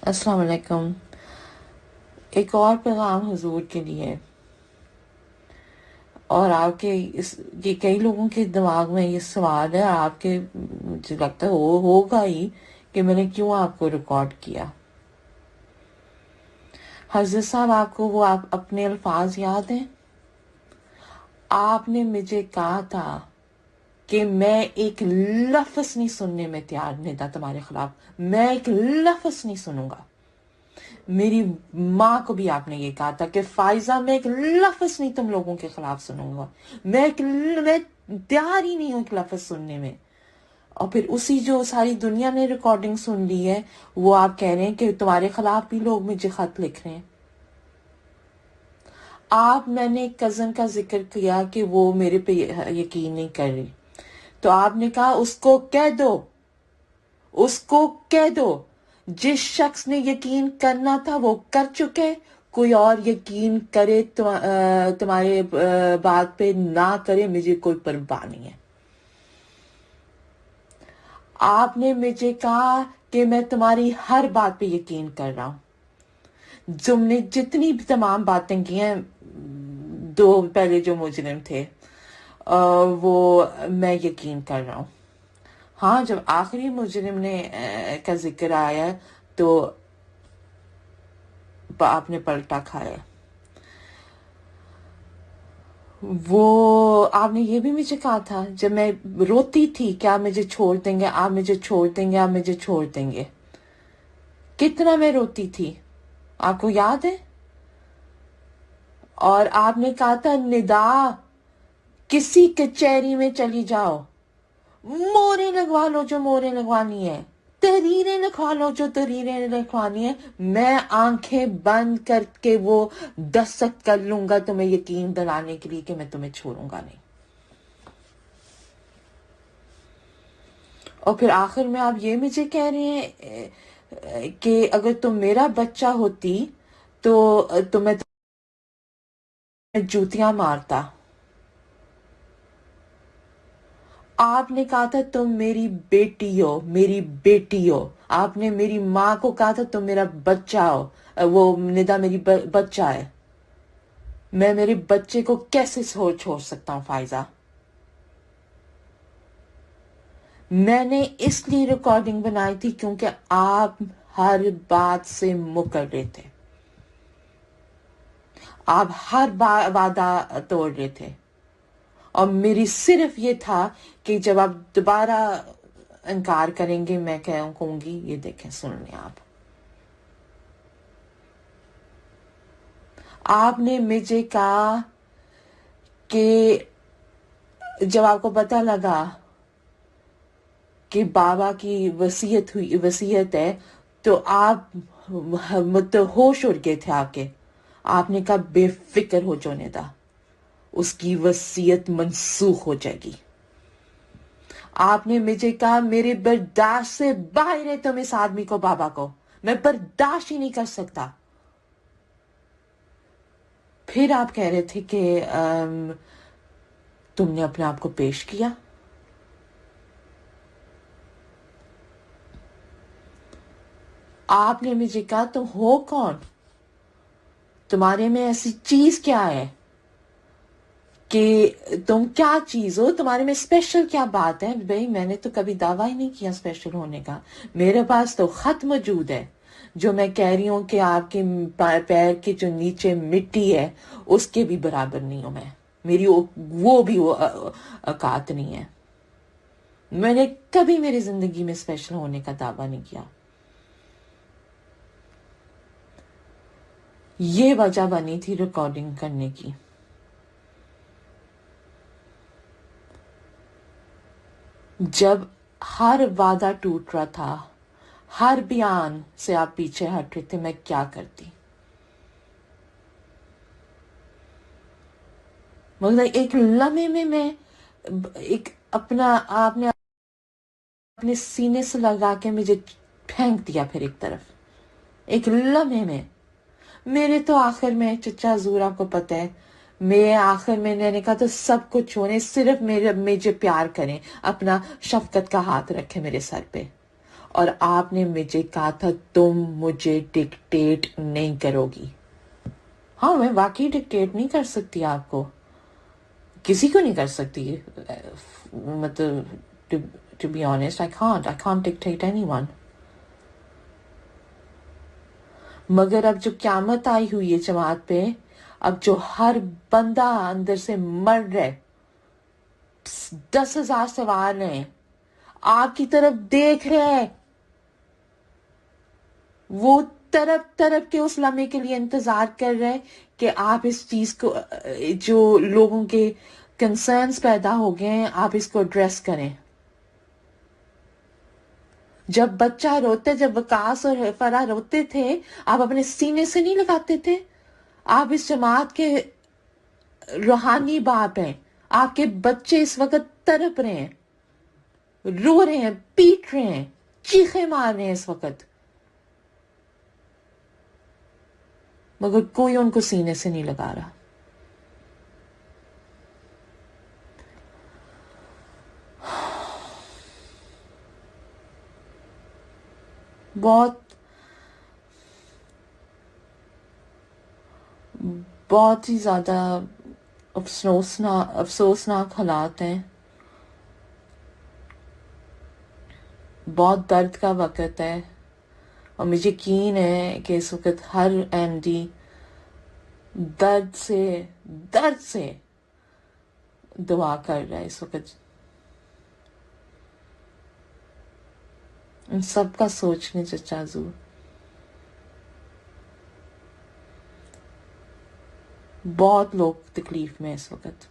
अस्सलाम वालेकुम। एक और पैगाम हुजूर के लिए। और आपके ये कई लोगों के दिमाग में ये सवाल है, आपके मुझे लगता है होगा ही कि मैंने क्यों आपको रिकॉर्ड किया। हज़रत साहब, आपको वो आप अपने अल्फाज याद हैं? आपने मुझे कहा था कि मैं एक लफ्ज़ नहीं सुनने में तैयार नहीं था तुम्हारे खिलाफ, मैं एक लफ्ज़ नहीं सुनूंगा। मेरी माँ को भी आपने ये कहा था कि फाइजा मैं एक लफ्ज नहीं तुम लोगों के खिलाफ सुनूंगा, मैं तैयार ही नहीं हूं एक लफ्ज सुनने में। और फिर उसी जो सारी दुनिया ने रिकॉर्डिंग सुन ली है, वो आप कह रहे हैं कि तुम्हारे खिलाफ भी लोग मुझे खत लिख रहे हैं। आप मैंने एक कजन का जिक्र किया कि वो मेरे पे यकीन नहीं कर रही, तो आपने कहा उसको कह दो, उसको कह दो जिस शख्स ने यकीन करना था वो कर चुके, कोई और यकीन करे तुम्हारे बात पे ना करे, मुझे कोई परवाह नहीं है। आपने मुझे कहा कि मैं तुम्हारी हर बात पे यकीन कर रहा हूं। तुमने जितनी भी तमाम बातें की हैं, दो पहले जो मुजरिम थे, वो मैं यकीन कर रहा हूं। हाँ, जब आखिरी मुजरिम ने का जिक्र आया तो आपने पलटा खाया। वो आपने ये भी मुझे कहा था जब मैं रोती थी कि आप मुझे छोड़ देंगे, आप मुझे छोड़ देंगे, आप मुझे छोड़ देंगे। कितना मैं रोती थी, आपको याद है? और आपने कहा था निदा किसी कचहरी में चली जाओ, मोहरें लगवा लो जो मोहरें लगवानी है, तहरीरें लिखवा लो जो तहरीरें लिखवानी है, मैं आंखें बंद करके वो दस्तक कर लूंगा तुम्हें यकीन दिलाने के लिए कि मैं तुम्हें छोड़ूंगा नहीं। और फिर आखिर में आप ये मुझे कह रहे हैं कि अगर तुम मेरा बच्चा होती तो मैं तुम्हें जूतियां मारता। आपने कहा था तुम मेरी बेटी हो, मेरी बेटी हो। आपने मेरी माँ को कहा था तुम मेरा बच्चा हो, वो निदा मेरी बच्चा है। मैं मेरे बच्चे को कैसे छोड़ सकता हूँ फायजा? मैंने इसलिए रिकॉर्डिंग बनाई थी क्योंकि आप हर बात से मुकर रहे थे, आप हर वादा तोड़ रहे थे। और मेरी सिर्फ ये था कि जब आप दोबारा इनकार करेंगे मैं कहूंगी ये देखें, सुन लें आप। आपने मुझे कहा कि जब आपको पता लगा कि बाबा की वसीयत है, तो आप होश उड़ गए थे आपके। आपने कहा बेफिक्र हो जाने दा, उसकी वसीयत मंसूख हो जाएगी। आपने मुझे कहा मेरे बर्दाश्त से बाहर है तुम इस आदमी को, बाबा को मैं बर्दाश्त ही नहीं कर सकता। फिर आप कह रहे थे कि तुमने अपने आप को पेश किया। आपने मुझे कहा तुम हो कौन, तुम्हारे में ऐसी चीज क्या है कि तुम क्या चीज हो, तुम्हारे में स्पेशल क्या बात है? भाई मैंने तो कभी दावा ही नहीं किया स्पेशल होने का। मेरे पास तो खत मौजूद है जो मैं कह रही हूं कि आपके पैर के जो नीचे मिट्टी है उसके भी बराबर नहीं हूं मैं। मेरी वो भी औकात नहीं है। मैंने कभी मेरी जिंदगी में स्पेशल होने का दावा नहीं किया। ये वजह बनी थी रिकॉर्डिंग करने की। जब हर वादा टूट रहा था, हर बयान से आप पीछे हट रहे थे, मैं क्या करती? मतलब एक लम्हे में मैं एक अपना आपने अपने सीने से लगा के मुझे फेंक दिया फिर एक तरफ एक लम्हे में। मेरे तो आखिर में चचा हजूर आपको पता है, मैं आखिर में मैंने कहा तो सब कुछ छोड़े, सिर्फ मुझे प्यार करें, अपना शफकत का हाथ रखे मेरे सर पे। اور آپ نے مجھے کہا تھا تم مجھے ڈکٹیٹ نہیں کرو گی. ہاں میں واقعی ڈکٹیٹ نہیں کر سکتی آپ کو، کسی کو نہیں کر سکتی. مطلب to be honest I can't dictate anyone. مگر اب جو قیامت آئی ہوئی ہے جماعت پہ، اب جو ہر بندہ اندر سے مر رہے، 10,000 سوال ہیں، آپ کی طرف دیکھ رہے ہیں، وہ تڑپ تڑپ کے اس لمحے کے لیے انتظار کر رہے کہ آپ اس چیز کو، جو لوگوں کے کنسرنز پیدا ہو گئے ہیں، آپ اس کو ایڈریس کریں. جب بچہ روتے، جب وکاس اور فرح روتے تھے، آپ اپنے سینے سے نہیں لگاتے تھے؟ آپ اس جماعت کے روحانی باپ ہیں، آپ کے بچے اس وقت تڑپ رہے ہیں، رو رہے ہیں، پیٹ رہے ہیں، چیخیں مار رہے ہیں اس وقت، مگر کوئی ان کو سینے سے نہیں لگا رہا. بہت بہت ہی زیادہ افسوسناک حالات ہیں. بہت درد کا وقت ہے، اور مجھے یقین ہے کہ اس وقت ہر ایم ڈی درد سے دعا کر رہا ہے اس وقت. ان سب کا سوچنے چچا زو، بہت لوگ تکلیف میں اس وقت.